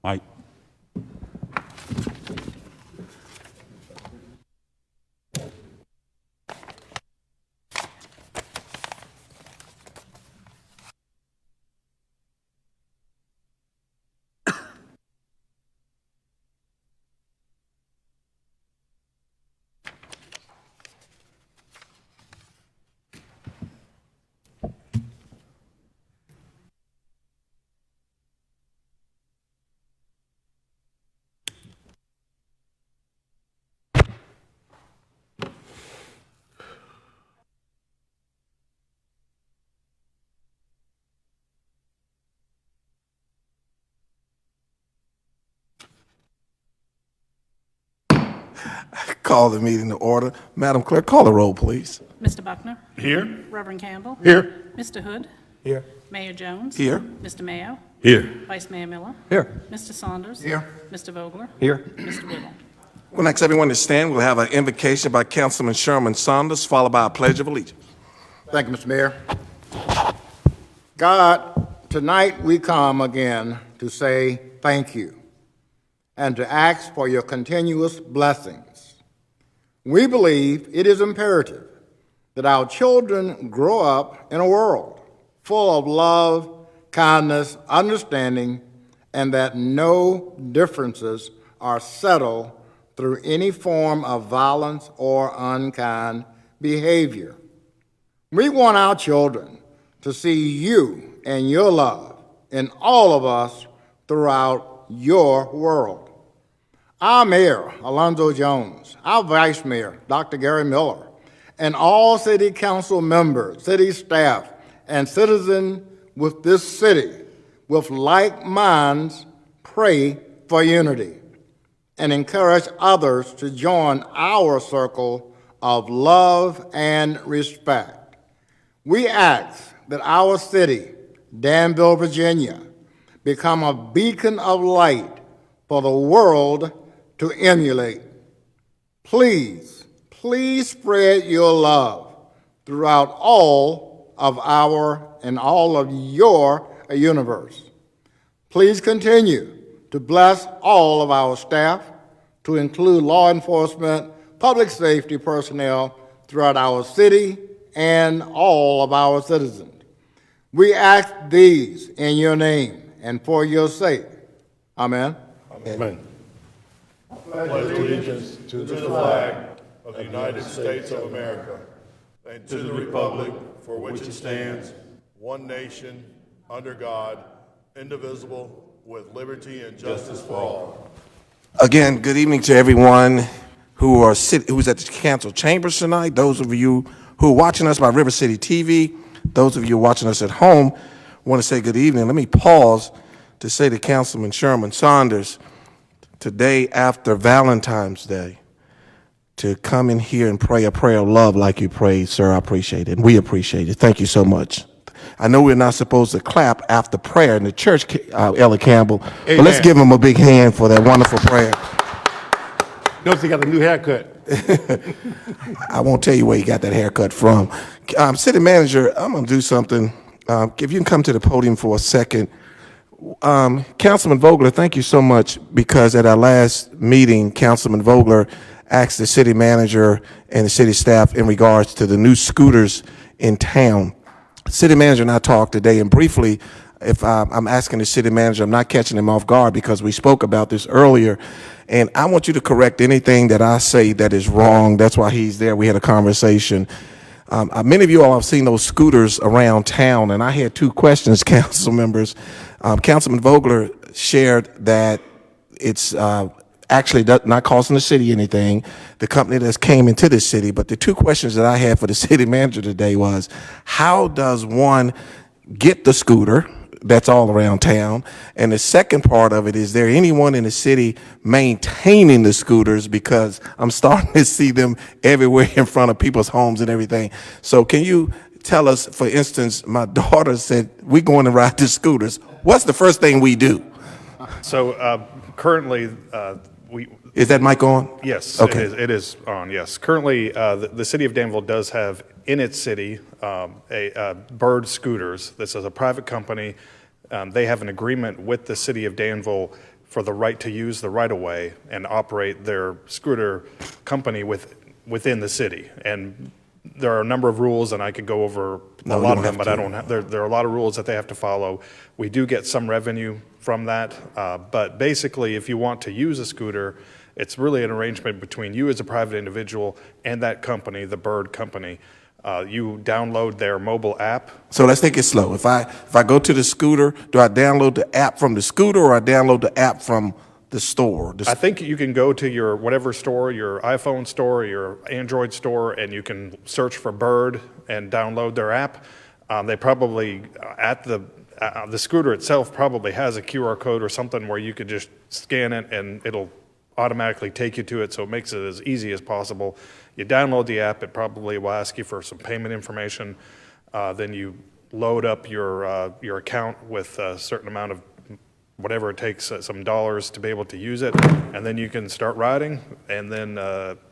Aye. Call the meeting to order. Madam Clerk, call the roll, please. Mr. Buckner? Here. Reverend Campbell? Here. Mr. Hood? Here. Mayor Jones? Here. Mr. Mayo? Here. Vice Mayor Miller? Here. Mr. Saunders? Here. Mr. Vogler? Here. Mr. Whittle? We'll ask everyone to stand. We'll have an invocation by Councilman Sherman Saunders, followed by a pledge of allegiance. Thank you, Mr. Mayor. God, tonight we come again to say thank you and to ask for your continuous blessings. We believe it is imperative that our children grow up in a world full of love, kindness, understanding, and that no differences are settled through any form of violence or unkind behavior. We want our children to see you and your love in all of us throughout your world. Our Mayor, Alonzo Jones, our Vice Mayor, Dr. Gary Miller, and all City Council members, city staff, and citizens with this city with like minds pray for unity and encourage others to join our circle of love and respect. We ask that our city, Danville, Virginia, become a beacon of light for the world to emulate. Please spread your love throughout all of your universe. Please continue to bless all of our staff, to include law enforcement, public safety personnel throughout our city and all of our citizens. We ask these in your name and for your sake. Amen. Amen. Pledge allegiance to the flag of the United States of America and to the republic for which it stands, one nation, under God, indivisible, with liberty and justice for all. Again, good evening to everyone who's at the council chambers tonight. Those of you who are watching us by River City TV, those of you who are watching us at home, want to say good evening. Let me pause to say to Councilman Sherman Saunders, today after Valentine's Day, to come in here and pray a prayer of love like you prayed, sir, I appreciate it, and we appreciate it. Thank you so much. I know we're not supposed to clap after prayer in the church, Ella Campbell, Amen. But let's give him a big hand for that wonderful prayer. Notice he got a new haircut. I won't tell you where he got that haircut from. City Manager, I'm going to do something. If you can come to the podium for a second. Councilman Vogler, thank you so much, because at our last meeting, Councilman Vogler asked the city manager and the city staff in regards to the new scooters in town. City manager and I talked today, and briefly, if I'm asking the city manager, I'm not catching him off guard because we spoke about this earlier, and I want you to correct anything that I say that is wrong. That's why he's there. We had a conversation. Many of you all have seen those scooters around town, and I had two questions, council members. Councilman Vogler shared that it's actually not costing the city anything, the company that's came into the city. But the two questions that I had for the city manager today was, how does one get the scooter that's all around town? And the second part of it, is there anyone in the city maintaining the scooters? Because I'm starting to see them everywhere in front of people's homes and everything. So can you tell us, for instance, my daughter said, we're going to ride the scooters. What's the first thing we do? So currently, Is that mic on? yes, Okay. it is on, yes. Currently, the city of Danville does have in its city a Bird Scooters. This is a private company. They have an agreement with the city of Danville for the right to use the right-of-way and operate their scooter company within the city. And there are a number of rules, and I could go over No, a you lot don't of them, have but to. I don't have, there are a lot of rules that they have to follow. We do get some revenue from that, but basically, if you want to use a scooter, it's really an arrangement between you as a private individual and that company, the Bird company. You download their mobile app. So let's take it slow. If I go to the scooter, do I download the app from the scooter or I download the app from the store? I think you can go to your whatever store, your iPhone store, your Android store, and you can search for Bird and download their app. They probably, at the scooter itself probably has a QR code or something where you could just scan it and it'll automatically take you to it, so it makes it as easy as possible. You download the app, it probably will ask you for some payment information. Then you load up your account with a certain amount of whatever it takes, some dollars to be able to use it, and then you can start riding, and then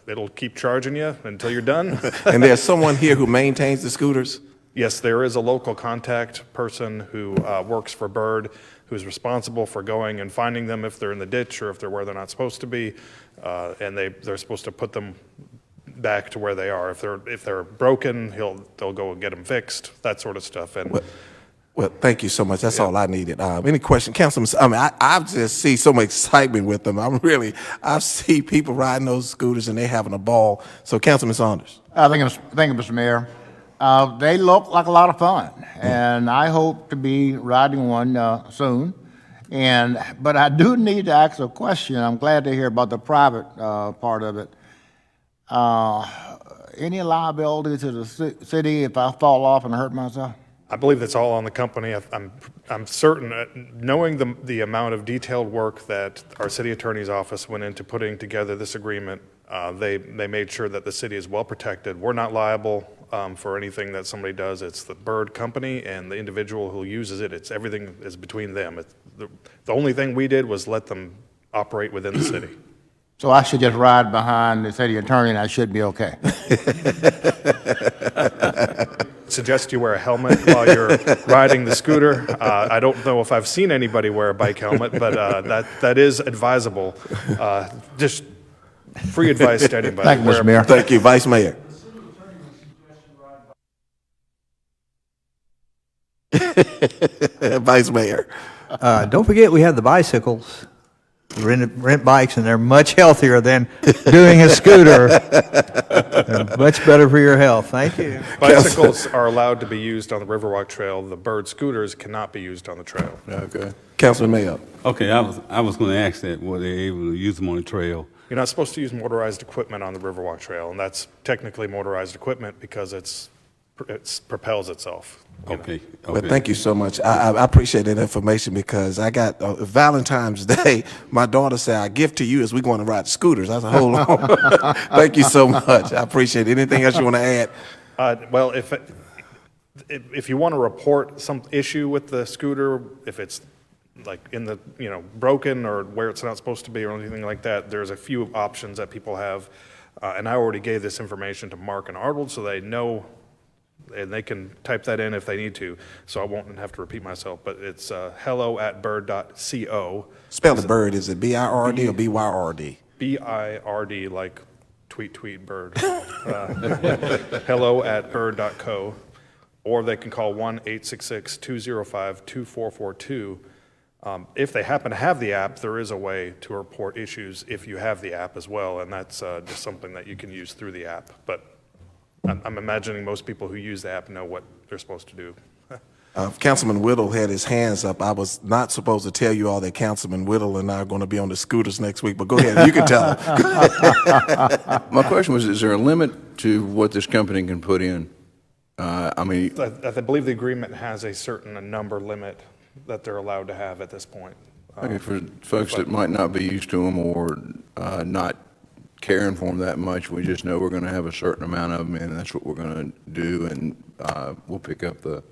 it'll keep charging you until you're done. And there's someone here who maintains the scooters? Yes, there is a local contact person who works for Bird, who's responsible for going and finding them if they're in the ditch or if they're where they're not supposed to be, and they're supposed to put them back to where they are. If they're broken, they'll go and get them fixed, that sort of stuff. And Well, thank you so much. That's all I needed. Any question, Councilman? I mean, I just see so much excitement with them. I see people riding those scooters and they having a ball. So, Councilman Saunders. Thank you, Mr. Mayor. They look like a lot of fun, and I hope to be riding one soon. But I do need to ask a question. I'm glad to hear about the private part of it. Any liability to the city if I fall off and hurt myself? I believe that's all on the company. I'm certain, knowing the amount of detailed work that our city attorney's office went into putting together this agreement, they made sure that the city is well protected. We're not liable for anything that somebody does. It's the Bird company and the individual who uses it. It's everything is between them. The only thing we did was let them operate within the city. So I should just ride behind the city attorney and I should be okay. Suggest you wear a helmet while you're riding the scooter. I don't know if I've seen anybody wear a bike helmet, but that is advisable. Just free advice to anybody. Thank you, Mr. Mayor. Thank you, Vice Mayor. Vice Mayor. Don't forget, we have the bicycles. Rent bikes, and they're much healthier than doing a scooter. They're much better for your health. Thank you. Bicycles are allowed to be used on the Riverwalk Trail. The Bird scooters cannot be used on the trail. Okay. Councilman Mayo. Okay, I was going to ask that, were they able to use them on the trail? You're not supposed to use motorized equipment on the Riverwalk Trail, and that's technically motorized equipment because it propels itself. Okay, Well, okay. thank you so much. I appreciate that information because I got Valentine's Day. My daughter said, "I gift to you as we going to ride scooters." I said, "Hold on." Thank you so much. I appreciate it. Anything else you want to add? Well, if you want to report some issue with the scooter, if it's like in the, broken or where it's not supposed to be or anything like that, there's a few options that people have. And I already gave this information to Mark and Arnold so they know, and they can type that in if they need to, so I won't have to repeat myself, but it's hello@bird.co. Spell the bird. Is it B-I-R-D or B-Y-R-D? B-I-R-D, like tweet bird. hello@bird.co, or they can call 1-866-205-2442. If they happen to have the app, there is a way to report issues if you have the app as well, and that's just something that you can use through the app. But I'm imagining most people who use the app know what they're supposed to do. Councilman Whittle had his hands up. I was not supposed to tell you all that Councilman Whittle and I are going to be on the scooters next week, but go ahead. You can tell him. My question was, is there a limit to what this company can put in? I mean, I believe the agreement has a certain number limit that they're allowed to have at this point. okay, for folks that might not be used to them or not caring for them that much, we just know we're going to have a certain amount of them, and that's what we're going to do, and we'll pick up the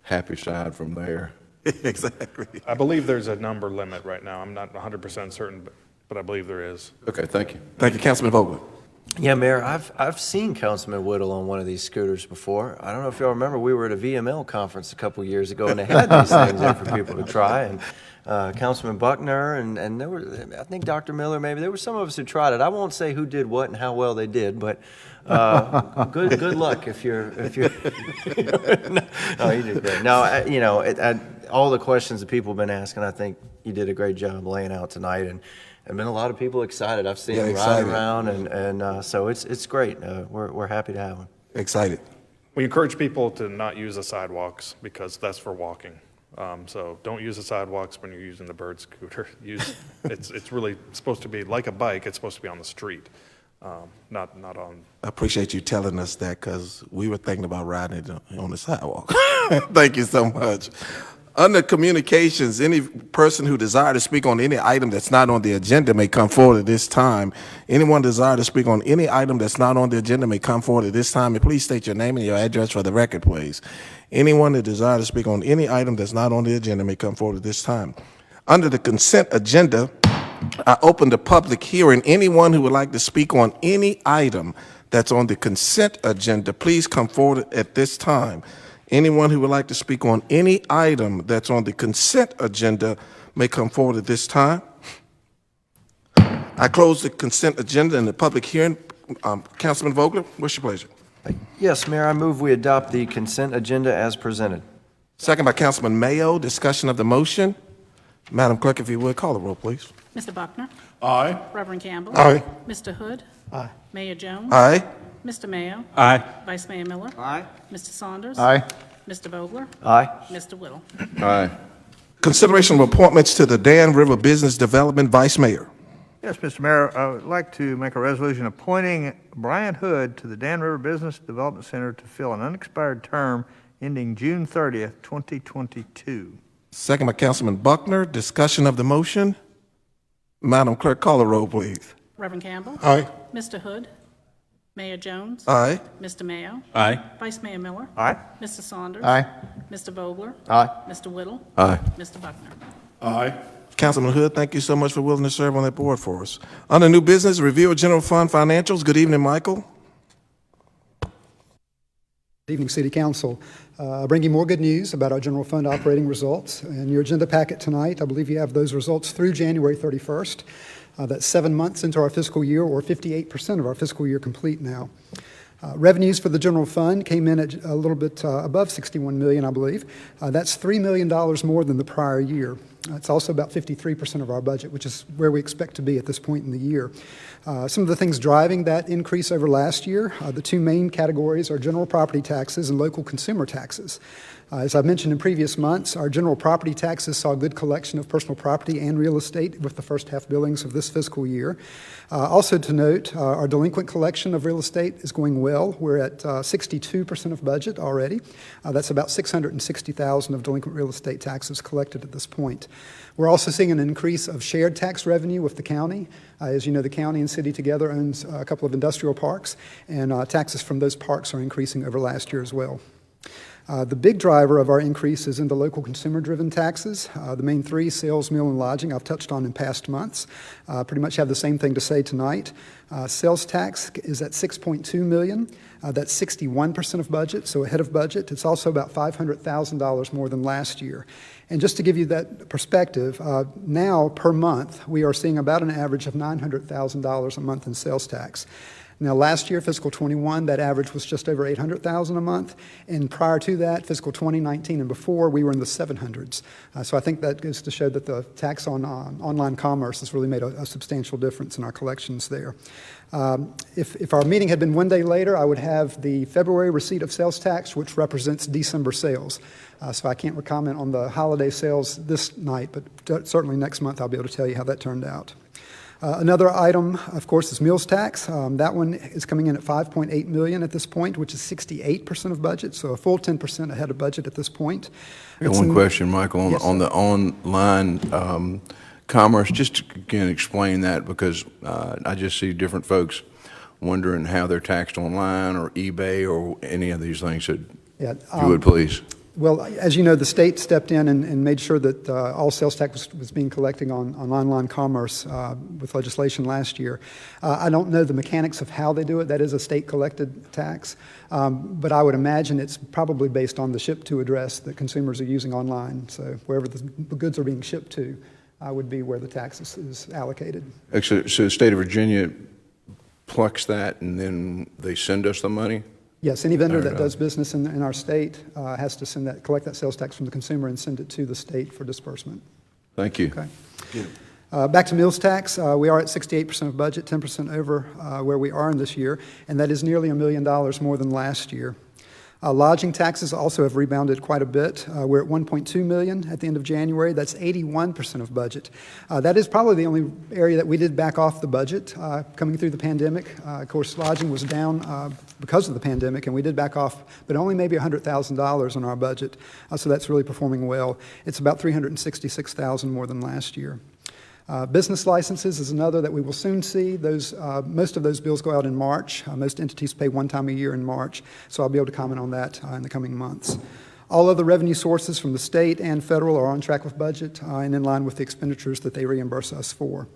happy side from there. Exactly. I believe there's a number limit right now. I'm not 100% certain, but I believe there is. Okay, thank you. Thank you, Councilman Vogler. Yeah, Mayor, I've seen Councilman Whittle on one of these scooters before. I don't know if y'all remember, we were at a VML conference a couple years ago, and they had these things there for people to try. And Councilman Buckner and there were, I think Dr. Miller, maybe there were some of us who tried it. I won't say who did what and how well they did, but good luck if you're. No, you did great. No, you know, all the questions that people have been asking, I think you did a great job laying out tonight, and there've been a lot of people excited. I've seen them ride around, and so it's great. We're happy to have them. Excited. We encourage people to not use the sidewalks because that's for walking. So don't use the sidewalks when you're using the bird scooter. It's really supposed to be like a bike. It's supposed to be on the street, not on. I appreciate you telling us that because we were thinking about riding it on the sidewalk. Thank you so much. Under communications, any person who desire to speak on any item that's not on the agenda may come forward at this time. Anyone desire to speak on any item that's not on the agenda may come forward at this time. And please state your name and your address for the record, please. Anyone that desires to speak on any item that's not on the agenda may come forward at this time. Under the consent agenda, I open the public hearing. Anyone who would like to speak on any item that's on the consent agenda, please come forward at this time. Anyone who would like to speak on any item that's on the consent agenda may come forward at this time. I close the consent agenda and the public hearing. Councilman Vogler, what's your pleasure? Yes, Mayor, I move we adopt the consent agenda as presented. Second by Councilman Mayo. Discussion of the motion. Madam Clerk, if you would, call the roll, please. Mr. Buckner? Aye. Reverend Campbell? Aye. Mr. Hood? Aye. Mayor Jones? Aye. Mr. Mayo? Aye. Vice Mayor Miller? Aye. Mr. Saunders? Aye. Mr. Vogler? Aye. Mr. Whittle? Aye. Consideration of appointments to the Dan River Business Development Vice Mayor. Yes, Mr. Mayor, I would like to make a resolution appointing Brian Hood to the Dan River Business Development Center to fill an unexpired term ending June 30th, 2022. Second by Councilman Buckner. Discussion of the motion. Madam Clerk, call the roll, please. Reverend Campbell? Aye. Mr. Hood? Mayor Jones? Aye. Mr. Mayo? Aye. Vice Mayor Miller? Aye. Mr. Saunders? Aye. Mr. Vogler? Aye. Mr. Whittle? Aye. Mr. Buckner? Aye. Councilman Hood, thank you so much for willing to serve on that board for us. Under new business, review of general fund financials. Good evening, Michael. Good evening, City Council. Bringing more good news about our general fund operating results. In your agenda packet tonight, I believe you have those results through January 31st. That's 7 months into our fiscal year, or 58% of our fiscal year complete now. Revenues for the general fund came in at a little bit above $61 million, I believe. That's $3 million more than the prior year. It's also about 53% of our budget, which is where we expect to be at this point in the year. Some of the things driving that increase over last year, the two main categories are general property taxes and local consumer taxes. As I've mentioned in previous months, our general property taxes saw a good collection of personal property and real estate with the first half billings of this fiscal year. Also to note, our delinquent collection of real estate is going well. We're at 62% of budget already. That's about $660,000 of delinquent real estate taxes collected at this point. We're also seeing an increase of shared tax revenue with the county. As you know, the county and city together owns a couple of industrial parks, and taxes from those parks are increasing over last year as well. The big driver of our increase is in the local consumer-driven taxes. The main three, sales, meal, and lodging, I've touched on in past months. Pretty much have the same thing to say tonight. Sales tax is at $6.2 million. That's 61% of budget, so ahead of budget. It's also about $500,000 more than last year. And just to give you that perspective, now per month, we are seeing about an average of $900,000 a month in sales tax. Now, last year, fiscal 21, that average was just over $800,000 a month. And prior to that, fiscal 2019 and before, we were in the 700s. So I think that goes to show that the tax on online commerce has really made a substantial difference in our collections there. If our meeting had been one day later, I would have the February receipt of sales tax, which represents December sales. So I can't comment on the holiday sales this night, but certainly next month I'll be able to tell you how that turned out. Another item, of course, is meals tax. That one is coming in at $5.8 million at this point, which is 68% of budget, so a full 10% ahead of budget at this point. I got one question, Michael, Yes, on sir. the online commerce. Just can explain that because I just see different folks wondering how they're taxed online or eBay or any of these things. So Yeah, if you would please. Well, as you know, the state stepped in and made sure that all sales tax was being collected on online commerce with legislation last year. I don't know the mechanics of how they do it. That is a state-collected tax. But I would imagine it's probably based on the ship-to address that consumers are using online. So wherever the goods are being shipped to would be where the tax is allocated. Actually, so the state of Virginia plucks that and then they send us the money? Yes, any vendor that does business in our state has to collect that sales tax from the consumer and send it to the state for disbursement. Thank you. Okay. Back to meals tax, we are at 68% of budget, 10% over where we are in this year, and that is nearly $1 million more than last year. Lodging taxes also have rebounded quite a bit. We're at $1.2 million at the end of January. That's 81% of budget. That is probably the only area that we did back off the budget coming through the pandemic. Of course, lodging was down because of the pandemic, and we did back off, but only maybe $100,000 on our budget. So that's really performing well. It's about $366,000 more than last year. Business licenses is another that we will soon see. Most of those bills go out in March. Most entities pay one time a year in March, so I'll be able to comment on that in the coming months. All other revenue sources from the state and federal are on track with budget and in line with the expenditures that they reimburse us for.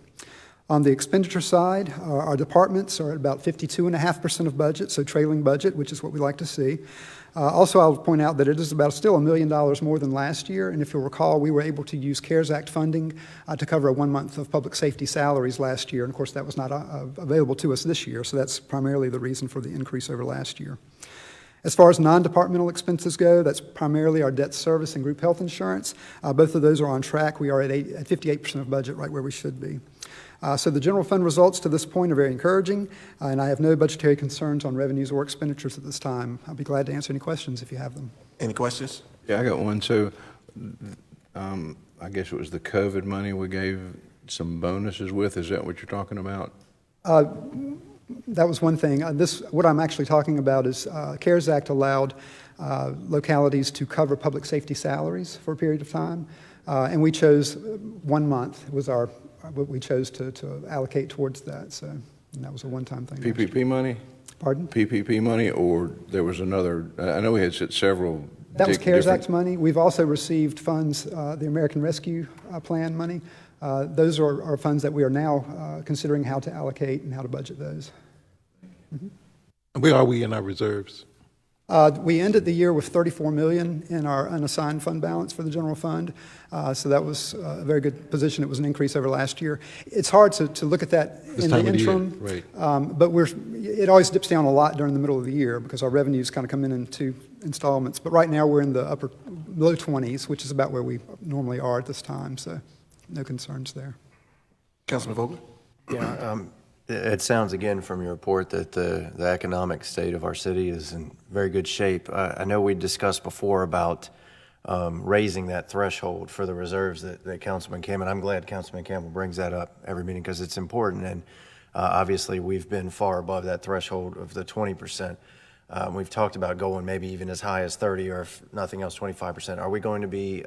On the expenditure side, our departments are at about 52.5% of budget, so trailing budget, which is what we like to see. Also, I'll point out that it is about still $1 million more than last year, and if you'll recall, we were able to use CARES Act funding to cover 1 month of public safety salaries last year, and of course that was not available to us this year, so that's primarily the reason for the increase over last year. As far as non-departmental expenses go, that's primarily our debt service and group health insurance. Both of those are on track. We are at 58% of budget, right where we should be. So the general fund results to this point are very encouraging, and I have no budgetary concerns on revenues or expenditures at this time. I'll be glad to answer any questions if you have them. Any questions? Yeah, I got one. So I guess it was the COVID money we gave some bonuses with. Is that what you're talking about? That was one thing. What I'm actually talking about is CARES Act allowed localities to cover public safety salaries for a period of time, and we chose 1 month was what we chose to allocate towards that. So that was a one-time thing. PPP money? Pardon? PPP money, or there was another, I know we had several. That was CARES Act money. We've also received funds, the American Rescue Plan money. Those are funds that we are now considering how to allocate and how to budget those. And where are we in our reserves? We ended the year with $34 million in our unassigned fund balance for the general fund. So that was a very good position. It was an increase over last year. It's hard to look at that in the interim, right. But it always dips down a lot during the middle of the year because our revenues kind of come in 2 installments. But right now we're in the low 20s, which is about where we normally are at this time. So no concerns there. Councilman Vogler? Yeah, it sounds again from your report that the economic state of our city is in very good shape. I know we discussed before about raising that threshold for the reserves that Councilman Campbell, and I'm glad Councilman Campbell brings that up every meeting because it's important. And obviously we've been far above that threshold of the 20%. We've talked about going maybe even as high as 30 or if nothing else, 25%. Are we going to be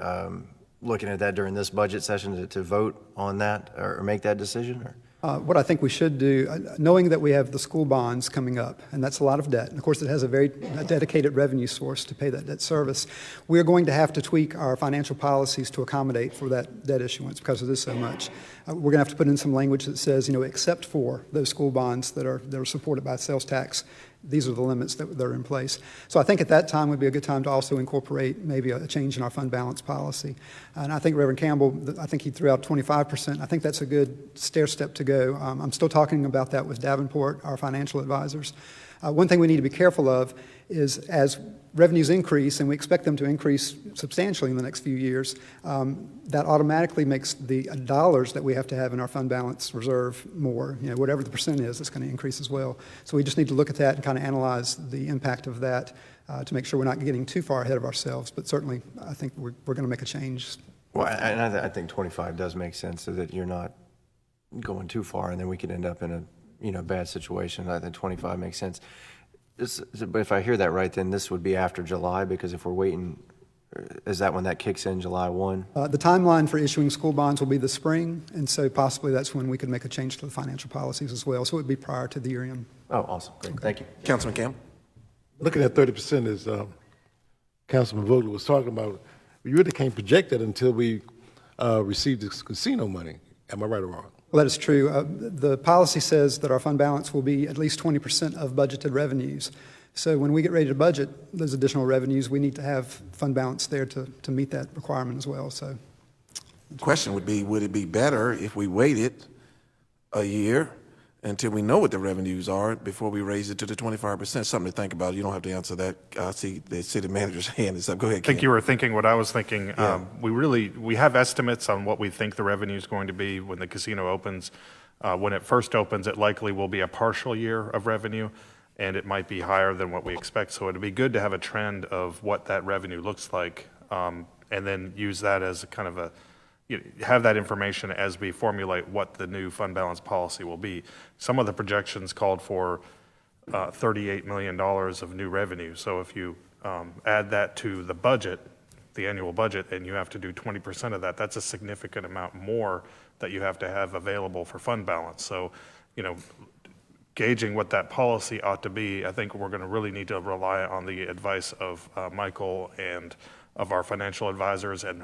looking at that during this budget session to vote on that or make that decision? Or? What I think we should do, knowing that we have the school bonds coming up, and that's a lot of debt, and of course it has a very dedicated revenue source to pay that debt service, we're going to have to tweak our financial policies to accommodate for that debt issuance because it is so much. We're going to have to put in some language that says, except for those school bonds that are supported by sales tax, these are the limits that are in place. So I think at that time would be a good time to also incorporate maybe a change in our fund balance policy. And I think Reverend Campbell, I think he threw out 25%. I think that's a good stair step to go. I'm still talking about that with Davenport, our financial advisors. One thing we need to be careful of is as revenues increase, and we expect them to increase substantially in the next few years, that automatically makes the dollars that we have to have in our fund balance reserve more. Whatever the percent is, it's going to increase as well. So we just need to look at that and kind of analyze the impact of that to make sure we're not getting too far ahead of ourselves. But certainly, I think we're going to make a change. Well, and I think 25 does make sense so that you're not going too far, and then we could end up in a bad situation. I think 25 makes sense. But if I hear that right, then this would be after July, because if we're waiting, is that when that kicks in, July 1? The timeline for issuing school bonds will be the spring, and so possibly that's when we could make a change to the financial policies as well. So it would be prior to the year end. Oh, awesome. Great. Thank you. Councilman Campbell? Looking at 30% is Councilman Vogel was talking about, we really can't project it until we receive this casino money. Am I right or wrong? Well, that is true. The policy says that our fund balance will be at least 20% of budgeted revenues. So when we get ready to budget those additional revenues, we need to have fund balance there to meet that requirement as well. So, The question would be, would it be better if we waited a year until we know what the revenues are before we raise it to the 25%? Something to think about. You don't have to answer that. I see the city manager's hand is up. Go ahead, I think Ken. you were thinking what I was thinking. Yeah. We have estimates on what we think the revenue is going to be when the casino opens. When it first opens, it likely will be a partial year of revenue, and it might be higher than what we expect. So it'd be good to have a trend of what that revenue looks like, and then use that as a kind of a, have that information as we formulate what the new fund balance policy will be. Some of the projections called for $38 million of new revenue. So if you add that to the budget, the annual budget, and you have to do 20% of that, that's a significant amount more that you have to have available for fund balance. So, gauging what that policy ought to be, I think we're going to really need to rely on the advice of Michael and of our financial advisors, and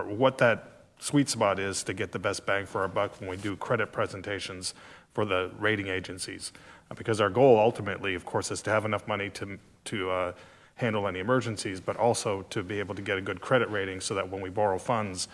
what that sweet spot is to get the best bang for our buck when we do credit presentations for the rating agencies. Because our goal ultimately, of course, is to have enough money to handle any emergencies, but also to be able to get a good credit rating so that when we borrow funds,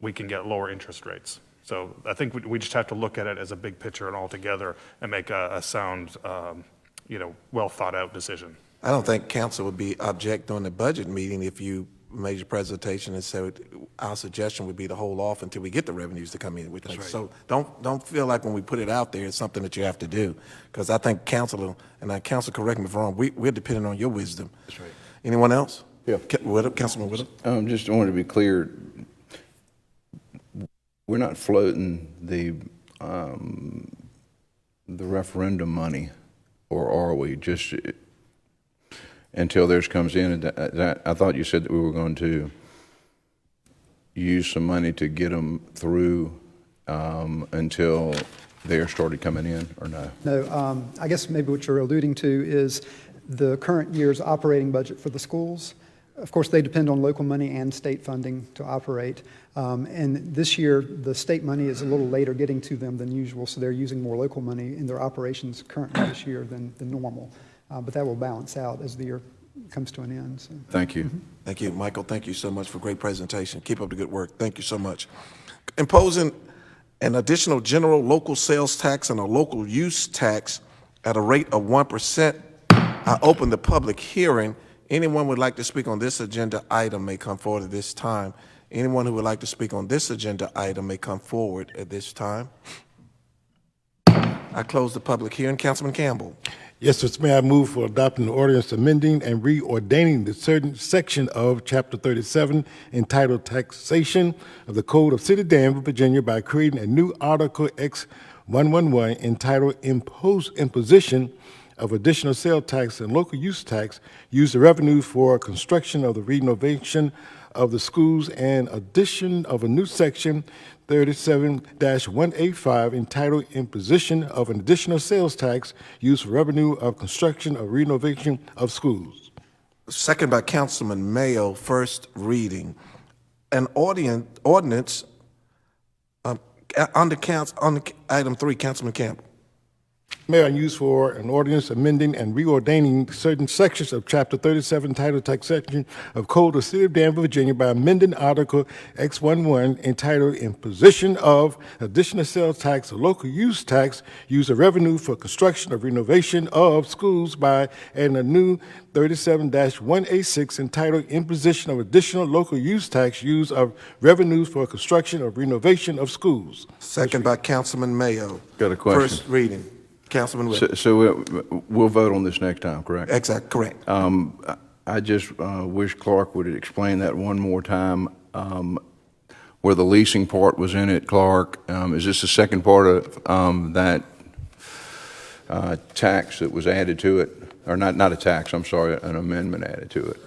we can get lower interest rates. So I think we just have to look at it as a big picture and all together and make a sound, well thought out decision. I don't think council would be object on the budget meeting if you made your presentation and said our suggestion would be to hold off until we get the revenues to come in with us. right. So don't feel like when we put it out there, it's something that you have to do. Because I think council, and council, correct me if I'm wrong, we're depending on your wisdom. That's right. Anyone else? Yeah. Councilman Whittle? Just wanted to be clear, we're not floating the referendum money, or are we? Just until theirs comes in. I thought you said that we were going to use some money to get them through until theirs started coming in, or no? no, I guess maybe what you're alluding to is the current year's operating budget for the schools. Of course, they depend on local money and state funding to operate. And this year, the state money is a little later getting to them than usual, so they're using more local money in their operations currently this year than normal. But that will balance out as the year comes to an end. So. Thank you. Thank you, Michael. Thank you so much for a great presentation. Keep up the good work. Thank you so much. Imposing an additional general local sales tax and a local use tax at a rate of 1%. I open the public hearing. Anyone would like to speak on this agenda item may come forward at this time. Anyone who would like to speak on this agenda item may come forward at this time. I close the public hearing. Councilman Campbell. Yes, Mr. Mayor, I move for adopting the ordinance amending and reordaining the certain section of Chapter 37 entitled Taxation of the Code of City of Danville, Virginia by creating a new Article X111 entitled Imposition of Additional Sales Tax and Local Use Tax, use the revenue for construction of the renovation of the schools and addition of a new section 37-185 entitled Imposition of an Additional Sales Tax used for revenue of construction or renovation of schools. Second by Councilman Mayo, first reading. An ordinance on item 3, Councilman Campbell. Mayor, I use for an ordinance amending and reordaining certain sections of Chapter 37 entitled Taxation of Code of City of Danville, Virginia by amending Article X11 entitled Imposition of Additional Sales Tax or Local Use Tax, use of revenue for construction or renovation of schools by adding a new 37-186 entitled Imposition of Additional Local Use Tax, use of revenues for construction or renovation of schools. Second by Councilman Mayo. Got a question. First reading. Councilman Whittle. So we'll vote on this next time, correct? Exactly, correct. I just wish Clark would explain that one more time, where the leasing part was in it, Clark. Is this the second part of that tax that was added to it? Or not a tax, I'm sorry, an amendment added to it?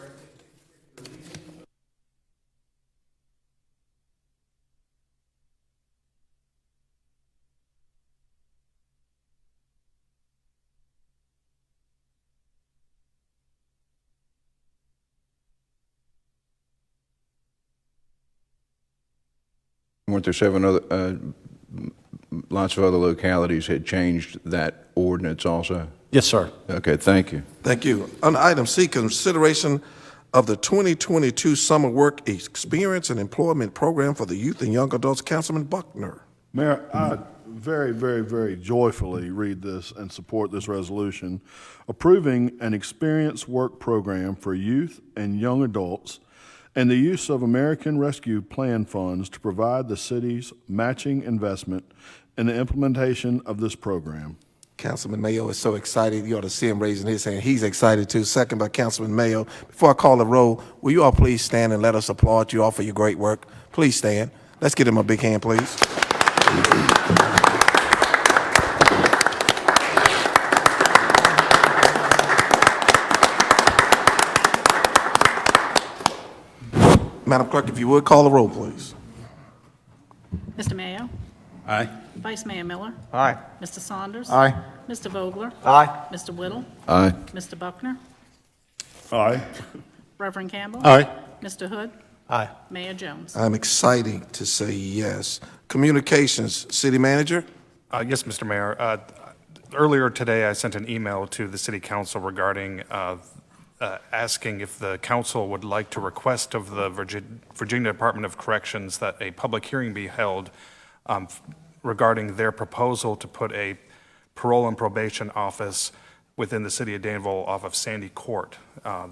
Weren't there lots of other localities had changed that ordinance also? Yes, sir. Okay, thank you. Thank you. On item C, consideration of the 2022 Summer Work Experience and Employment Program for the Youth and Young Adults. Councilman Buckner. Mayor, I very, very, very joyfully read this and support this resolution approving an experience work program for youth and young adults and the use of American Rescue Plan funds to provide the city's matching investment in the implementation of this program. Councilman Mayo is so excited. You ought to see him raising his hand. He's excited too. Second by Councilman Mayo. Before I call the roll, will you all please stand and let us applaud you all for your great work? Please stand. Let's give him a big hand, please. Madam Clerk, if you would, call the roll, please. Mr. Mayo? Aye. Vice Mayor Miller? Aye. Mr. Saunders? Aye. Mr. Vogler? Aye. Mr. Whittle? Aye. Mr. Buckner? Aye. Reverend Campbell? Aye. Mr. Hood? Aye. Mayor Jones? I'm excited to say yes. Communications, City Manager. Yes, Mr. Mayor. Earlier today, I sent an email to the City Council regarding asking if the council would like to request of the Virginia Department of Corrections that a public hearing be held regarding their proposal to put a parole and probation office within the city of Danville off of Sandy Court.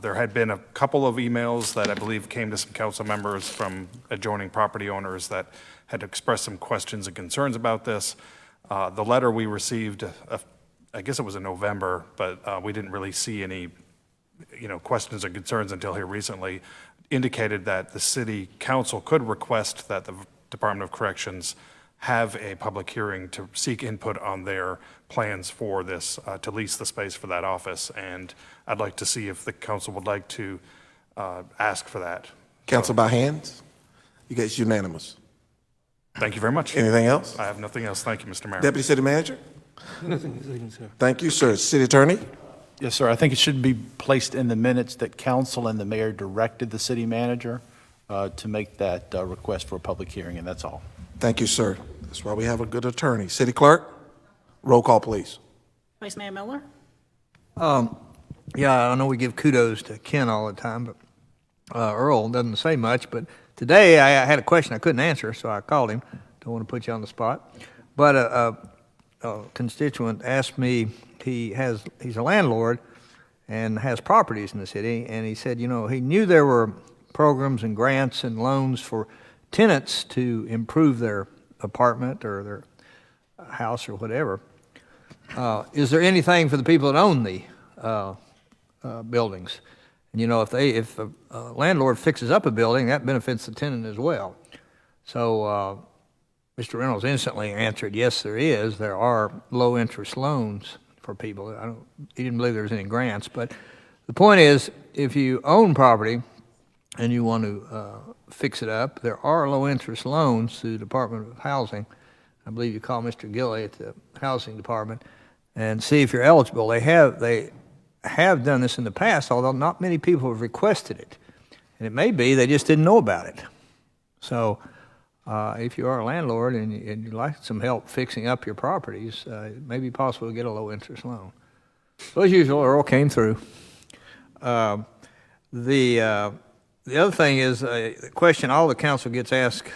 There had been a couple of emails that I believe came to some council members from adjoining property owners that had expressed some questions and concerns about this. The letter we received, I guess it was in November, but we didn't really see any questions or concerns until here recently, indicated that the city council could request that the Department of Corrections have a public hearing to seek input on their plans for this, to lease the space for that office. And I'd like to see if the council would like to ask for that. Council by hands. You guys unanimous. Thank you very much. Anything else? I have nothing else. Thank you, Mr. Mayor. Deputy City Manager. Thank you, sir. City Attorney. Yes, sir. I think it should be placed in the minutes that council and the mayor directed the city manager to make that request for a public hearing, and that's all. Thank you, sir. That's why we have a good attorney. City Clerk, roll call, please. Vice Mayor Miller? Yeah, I know we give kudos to Ken all the time, but Earl doesn't say much. But today I had a question I couldn't answer, so I called him. Don't want to put you on the spot. But a constituent asked me, he's a landlord and has properties in the city, and he said, he knew there were programs and grants and loans for tenants to improve their apartment or their house or whatever. Is there anything for the people that own the buildings? And if the landlord fixes up a building, that benefits the tenant as well. So Mr. Reynolds instantly answered, yes, there is. There are low-interest loans for people. He didn't believe there was any grants. But the point is, if you own property and you want to fix it up, there are low-interest loans through the Department of Housing. I believe you call Mr. Gilley at the Housing Department and see if you're eligible. They have done this in the past, although not many people have requested it. And it may be they just didn't know about it. So if you are a landlord and you'd like some help fixing up your properties, it may be possible to get a low-interest loan. So as usual, Earl came through. The other thing is, the question all the council gets asked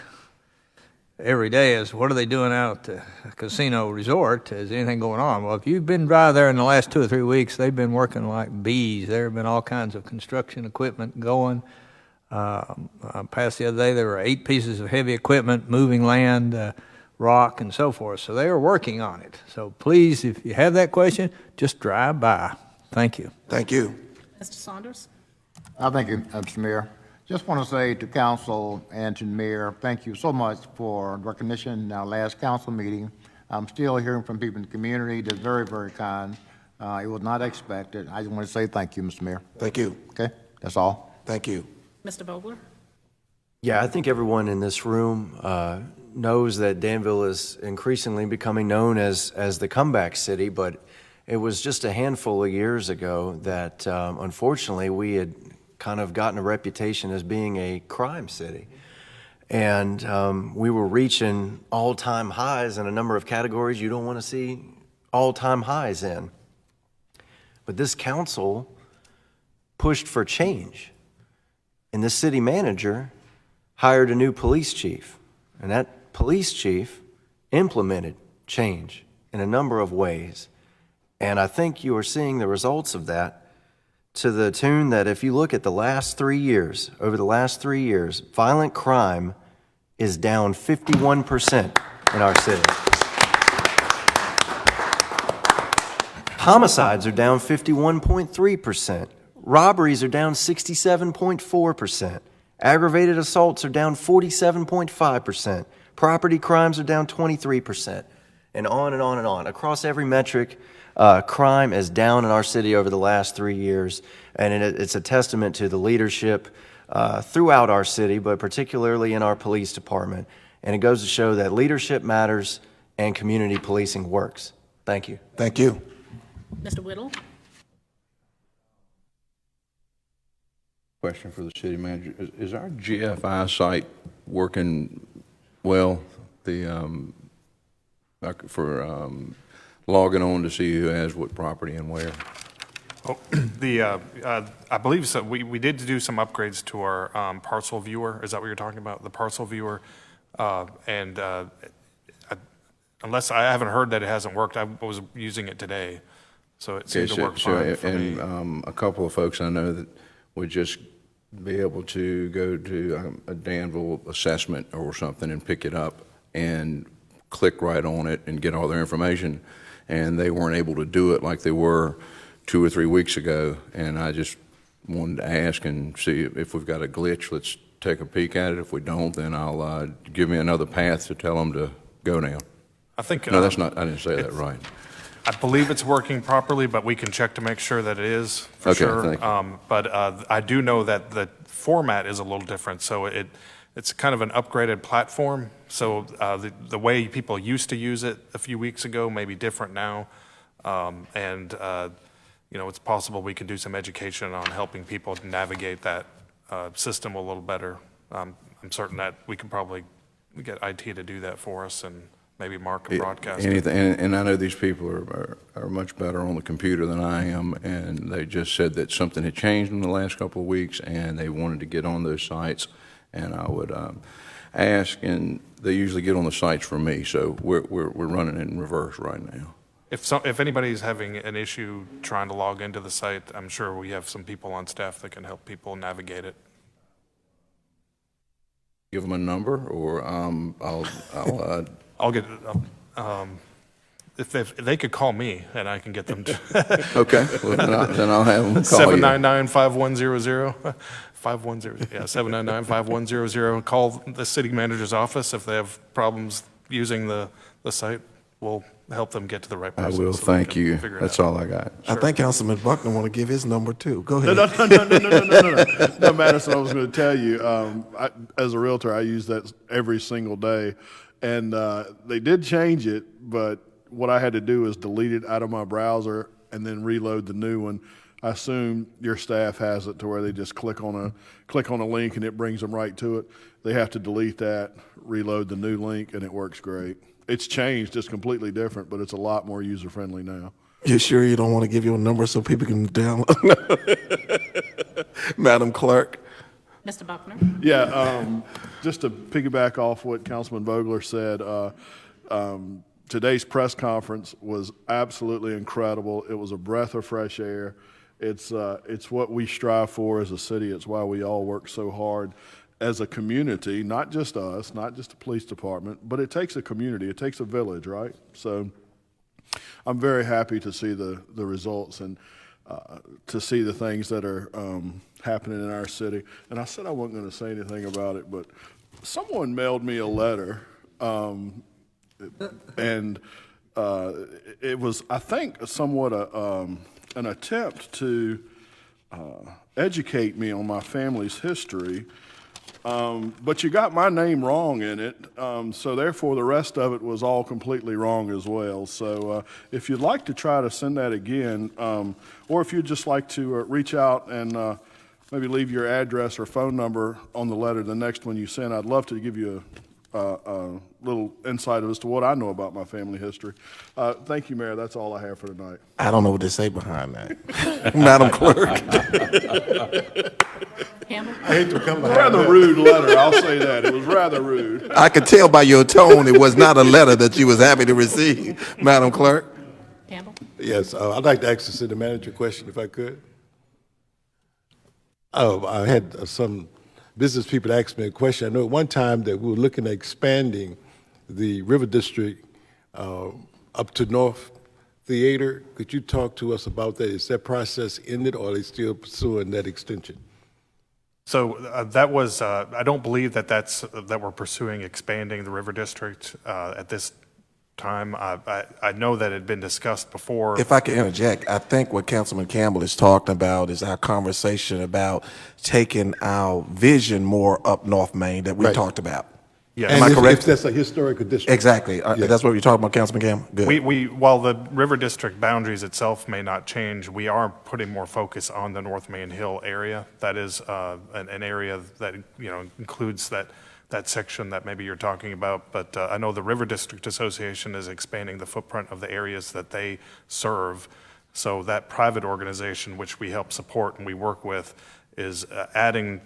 every day is, what are they doing out at the casino resort? Is anything going on? Well, if you've been by there in the last 2 or 3 weeks, they've been working like bees. There have been all kinds of construction equipment going. Past the other day, there were 8 pieces of heavy equipment, moving land, rock, and so forth. So they are working on it. So please, if you have that question, just drive by. Thank you. Thank you. Mr. Saunders? Thank you, Mr. Mayor. Just want to say to council and to the mayor, thank you so much for recognition in our last council meeting. I'm still hearing from people in the community. They're very, very kind. It was not expected. I just want to say thank you, Mr. Mayor. Thank you. Okay, that's all. Thank you. Mr. Vogler? Yeah, I think everyone in this room knows that Danville is increasingly becoming known as the comeback city, but it was just a handful of years ago that unfortunately we had kind of gotten a reputation as being a crime city. And we were reaching all-time highs in a number of categories you don't want to see all-time highs in. But this council pushed for change. And the city manager hired a new police chief. And that police chief implemented change in a number of ways. And I think you are seeing the results of that to the tune that if you look at the last 3 years, over the last 3 years, violent crime is down 51% in our city. Homicides are down 51.3%. Robberies are down 67.4%. Aggravated assaults are down 47.5%. Property crimes are down 23%. And on and on and on. Across every metric, crime is down in our city over the last 3 years, and it's a testament to the leadership throughout our city, but particularly in our police department. And it goes to show that leadership matters and community policing works. Thank you. Thank you. Mr. Whittle? Question for the city manager. Is our GFI site working well? For logging on to see who has what property and where? Oh, I believe so. We did do some upgrades to our parcel viewer. Is that what you're talking about? The parcel viewer, unless I haven't heard that it hasn't worked, I was using it today, so it seemed to work fine for me. A couple of folks I know that would just be able to go to a Danville assessment or something and pick it up and click right on it and get all their information, and they weren't able to do it like they were 2 or 3 weeks ago. And I just wanted to ask and see if we've got a glitch. Let's take a peek at it. If we don't, then I'll give me another path to tell them to go down. I think no, that's not. I didn't say that right. I believe it's working properly, but we can check to make sure that it is for sure. Thank you. But I do know that the format is a little different, so it's kind of an upgraded platform. So the way people used to use it a few weeks ago may be different now, it's possible we can do some education on helping people navigate that system a little better. I'm certain that we can probably get IT to do that for us, and maybe Mark and broadcast it. And I know these people are much better on the computer than I am, and they just said that something had changed in the last couple of weeks, and they wanted to get on those sites, and I would ask, and they usually get on the sites for me, so we're running in reverse right now. If anybody's having an issue trying to log into the site, I'm sure we have some people on staff that can help people navigate it. Give them a number, or I'll get if they could call me and I can get them to. Okay, well, then I'll have them call 799-5100. 510, yeah, 799-5100. Call the city manager's office if they have problems using the site. We'll help them get to the right person. I will. So thank you. That's all I got. Sure. I think Councilman Buckner want to give his number too. Go ahead. No, Madison, I was going to tell you, as a realtor, I use that every single day. And they did change it, but what I had to do is delete it out of my browser and then reload the new one. I assume your staff has it to where they just click on a link and it brings them right to it. They have to delete that, reload the new link, and it works great. It's changed. It's completely different, but it's a lot more user-friendly now. You sure you don't want to give your number so people can download? Madam Clerk. Mr. Buckner? Yeah, just to piggyback off what Councilman Vogler said, today's press conference was absolutely incredible. It was a breath of fresh air. It's what we strive for as a city. It's why we all work so hard as a community, not just us, not just the police department, but it takes a community. It takes a village, right? So I'm very happy to see the results and to see the things that are happening in our city. And I said I wasn't going to say anything about it, but someone mailed me a letter, and it was, I think, somewhat an attempt to educate me on my family's history. But you got my name wrong in it, so therefore the rest of it was all completely wrong as well. So if you'd like to try to send that again, or if you'd just like to reach out and maybe leave your address or phone number on the letter, the next one you send. I'd love to give you a little insight as to what I know about my family history. Thank you, Mayor. That's all I have for tonight. I don't know what to say behind that. Madam Clerk. Campbell? I hate to come behind Rather that. rude letter, I'll say that. It was rather rude. I could tell by your tone it was not a letter that you was happy to receive, Madam Clerk. Campbell? Yes, I'd like to ask the city manager a question if I could. I had some business people ask me a question. I know at one time that we were looking at expanding the River District up to North Theater. Could you talk to us about that? Is that process ended, or are they still pursuing that extension? So that was, I don't believe that we're pursuing expanding the River District at this time. I know that it had been discussed before. If I could interject, I think what Councilman Campbell is talking about is our conversation about taking our vision more up North Main that we Right. talked about. Yeah. Am I And correct? if that's a historical district. Exactly. Yeah. That's what you're talking about, Councilman Campbell? Good. While the River District boundaries itself may not change, we are putting more focus on the North Main Hill area. That is an area that, includes that section that maybe you're talking about. But I know the River District Association is expanding the footprint of the areas that they serve. So that private organization, which we help support and we work with, is adding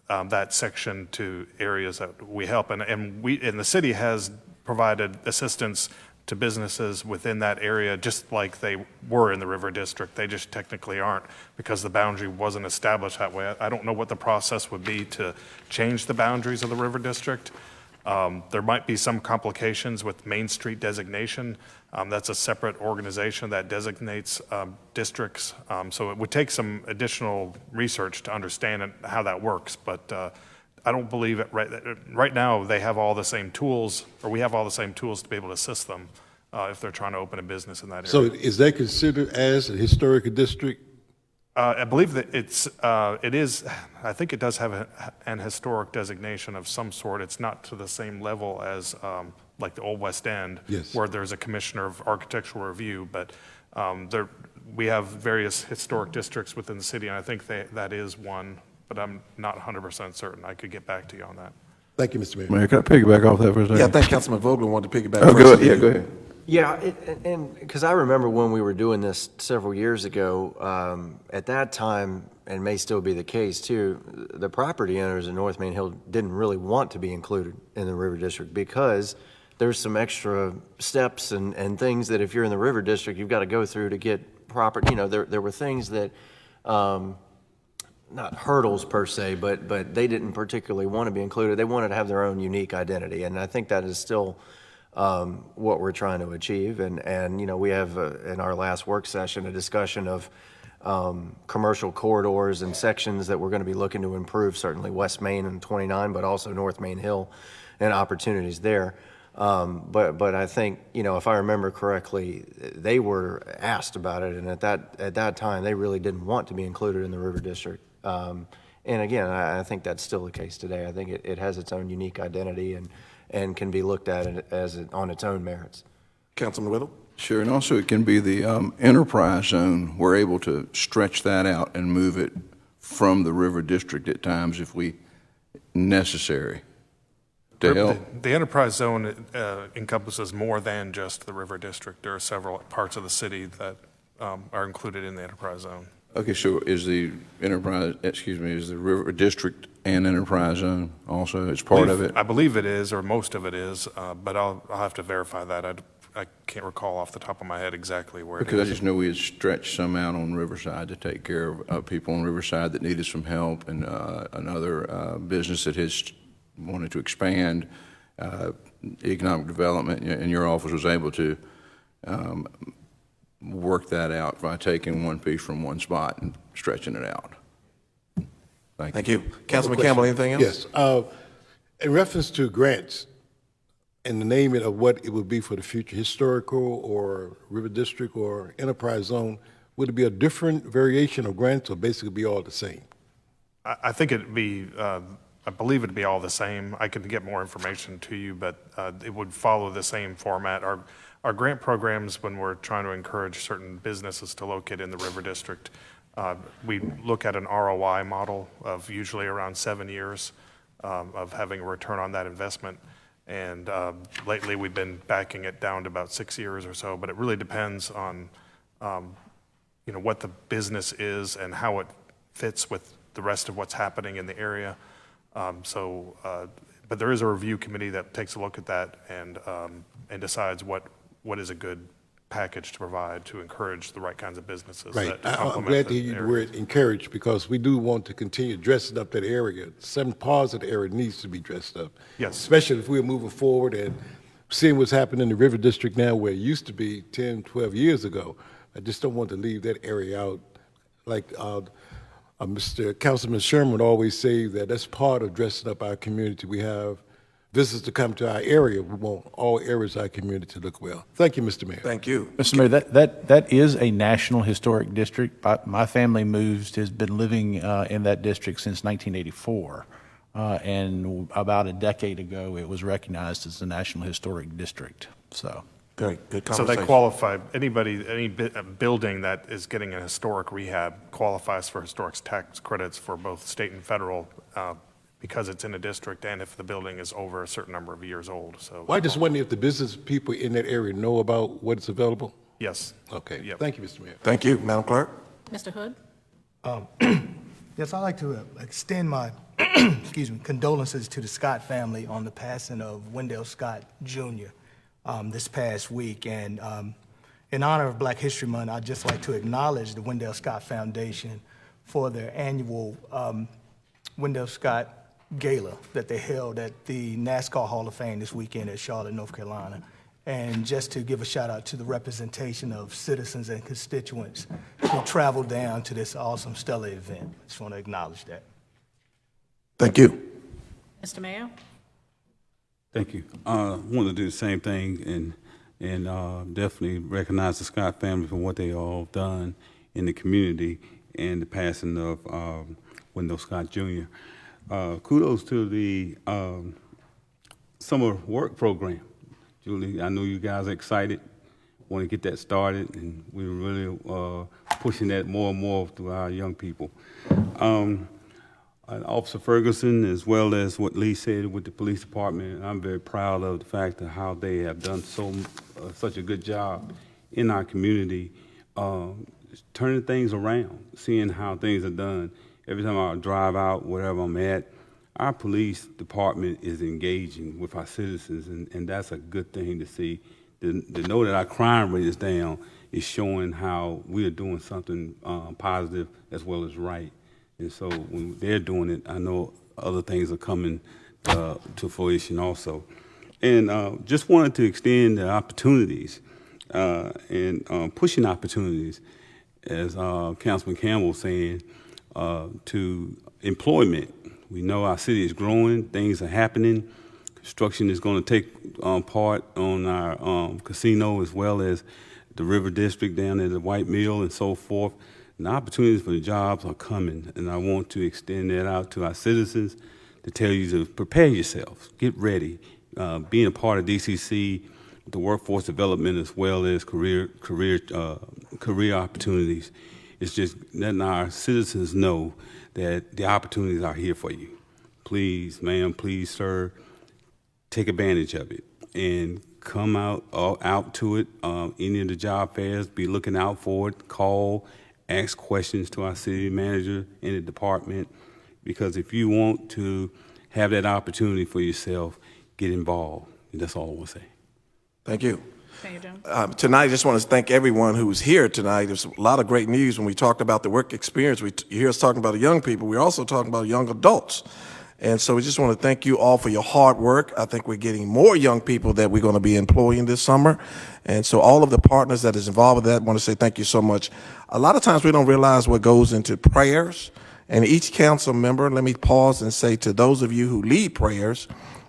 that section to areas that we help. And the city has provided assistance to businesses within that area, just like they were in the River District. They just technically aren't, because the boundary wasn't established that way. I don't know what the process would be to change the boundaries of the River District. There might be some complications with Main Street designation. That's a separate organization that designates districts. So it would take some additional research to understand how that works. But I don't believe it right now they have all the same tools, or we have all the same tools to be able to assist them if they're trying to open a business in that area. So is that considered as a historical district? I believe that it is, I think it does have an historic designation of some sort. It's not to the same level as like the Old West End, Yes. where there's a commissioner of architectural review, but we have various historic districts within the city, and I think that is one, but I'm not 100% certain. I could get back to you on that. Thank you, Mr. Mayor. Mayor, can I piggyback off that for a second? Yeah, I think Councilman Vogel wanted to piggyback Oh, first. go ahead. Yeah, go ahead. Yeah, and because I remember when we were doing this several years ago, at that time, and may still be the case too, the property owners in North Main Hill didn't really want to be included in the River District because there's some extra steps and things that if you're in the River District, you've got to go through to get property. There were things that, not hurdles per se, but they didn't particularly want to be included. They wanted to have their own unique identity, and I think that is still what we're trying to achieve. And we have in our last work session a discussion of commercial corridors and sections that we're going to be looking to improve, certainly West Main and 29, but also North Main Hill and opportunities there. But I think, if I remember correctly, they were asked about it, and at that time, they really didn't want to be included in the River District. And again, I think that's still the case today. I think it has its own unique identity and can be looked at on its own merits. Councilman Whittle? Sure, and also it can be the enterprise zone. We're able to stretch that out and move it from the River District at times if necessary. To help. The enterprise zone encompasses more than just the River District. There are several parts of the city that are included in the enterprise zone. Okay, so is the River District and enterprise zone also as part of it? I believe it is, or most of it is, but I'll have to verify that. I can't recall off the top of my head exactly where it is. Because I just know we had stretched some out on Riverside to take care of people on Riverside that needed some help, and another business that has wanted to expand economic development, and your office was able to work that out by taking one piece from one spot and stretching it out. Thank you. Councilman Campbell, anything else? Yes. In reference to grants and the naming of what it would be for the future, historical or River District or enterprise zone, would it be a different variation of grants or basically be all the same? I think it'd be, I believe it'd be all the same. I could get more information to you, but it would follow the same format. our grant programs, when we're trying to encourage certain businesses to locate in the River District, we look at an ROI model of usually around 7 years of having a return on that investment. And lately, we've been backing it down to about 6 years or so, but it really depends on what the business is and how it fits with the rest of what's happening in the area. But there is a review committee that takes a look at that and decides what is a good package to provide to encourage the right kinds of businesses. Right. that I'm complement glad to the hear the area. word encourage, because we do want to continue dressing up that area. Some parts of the area needs to be dressed up. Yes. Especially if we're moving forward and seeing what's happening in the River District now, where it used to be 10, 12 years ago. I just don't want to leave that area out. Like Mr. Councilman Sherman would always say that that's part of dressing up our community. We have visitors to come to our area. We want all areas of our community to look well. Thank you, Mr. Mayor. Thank you. Mr. Mayor, that is a National Historic District. My family has been living in that district since 1984. And about a decade ago, it was recognized as a National Historic District. So. Great, good So conversation. they qualify, any building that is getting a historic rehab qualifies for historic tax credits for both state and federal because it's in a district and if the building is over a certain number of years old. So, Well, I just wonder if the business people in that area know about what's available? yes. Okay. Yep. Thank you, Mr. Mayor. Thank you, Madam Clerk. Mr. Hood? Yes, I'd like to extend my condolences to the Scott family on the passing of Wendell Scott Jr. This past week. And in honor of Black History Month, I'd just like to acknowledge the Wendell Scott Foundation for their annual Wendell Scott Gala that they held at the NASCAR Hall of Fame this weekend at Charlotte, North Carolina. And just to give a shout out to the representation of citizens and constituents who traveled down to this awesome stellar event. I just want to acknowledge that. Thank you. Mr. Mayor? Thank you. I want to do the same thing and definitely recognize the Scott family for what they all done in the community and the passing of Wendell Scott Jr. Kudos to the summer work program. Julie, I know you guys are excited, want to get that started, and we're really pushing that more and more to our young people. Officer Ferguson, as well as what Lee said with the police department, I'm very proud of the fact of how they have done such a good job in our community, turning things around, seeing how things are done. Every time I drive out, wherever I'm at, our police department is engaging with our citizens, and that's a good thing to see. To know that our crime rate is down is showing how we are doing something positive as well as right. And so when they're doing it, I know other things are coming to fruition also. And just wanted to extend the opportunities and pushing opportunities, as Councilman Campbell was saying, to employment. We know our city is growing, things are happening. Construction is going to take part on our casino as well as the River District down at the White Mill and so forth. And the opportunities for the jobs are coming, and I want to extend that out to our citizens to tell you to prepare yourselves, get ready. Being a part of DCC, the workforce development as well as career opportunities, it's just letting our citizens know that the opportunities are here for you. Please, ma'am, please, sir, take advantage of it and come out to it. Any of the job fairs, be looking out for it. Call, ask questions to our city manager in the department, because if you want to have that opportunity for yourself, get involved. And that's all I want to say. Thank you. Mayor Jones? Tonight, I just want to thank everyone who was here tonight. There's a lot of great news when we talked about the work experience. You hear us talking about the young people. We're also talking about young adults. And so we just want to thank you all for your hard work. I think we're getting more young people that we're going to be employing this summer. And so all of the partners that is involved with that, I want to say thank you so much. A lot of times we don't realize what goes into prayers. And each council member, let me pause and say to those of you who lead prayers,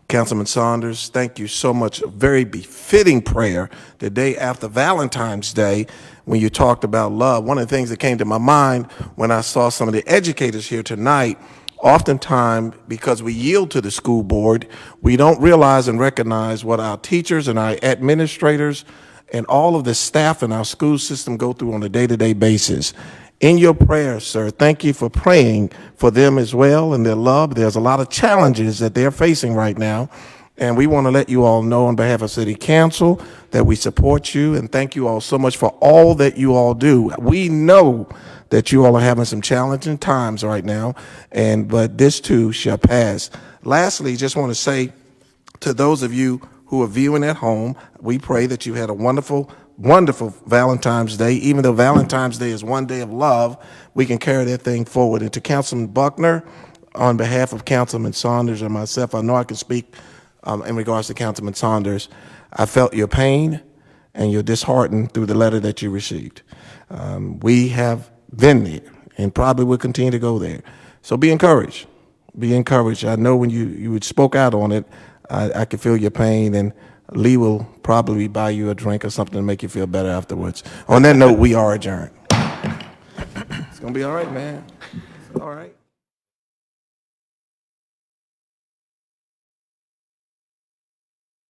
Councilman Saunders, thank you so much. A very befitting prayer the day after Valentine's Day when you talked about love. One of the things that came to my mind when I saw some of the educators here tonight, oftentimes because we yield to the school board, we don't realize and recognize what our teachers and our administrators and all of the staff in our school system go through on a day-to-day basis. In your prayers, sir, thank you for praying for them as well and their love. There's a lot of challenges that they're facing right now, and we want to let you all know on behalf of City Council that we support you, and thank you all so much for all that you all do. We know that you all are having some challenging times right now, but this too shall pass. Lastly, just want to say to those of you who are viewing at home, we pray that you had a wonderful, wonderful Valentine's Day. Even though Valentine's Day is one day of love, we can carry that thing forward. And to Councilman Buckner, on behalf of Councilman Saunders and myself, I know I can speak in regards to Councilman Saunders. I felt your pain and you're disheartened through the letter that you received. We have been there and probably will continue to go there. So be encouraged. Be encouraged. I know when you spoke out on it, I could feel your pain, and Lee will probably buy you a drink or something to make you feel better afterwards. On that note, we are adjourned. It's going to be all right, man. It's all right.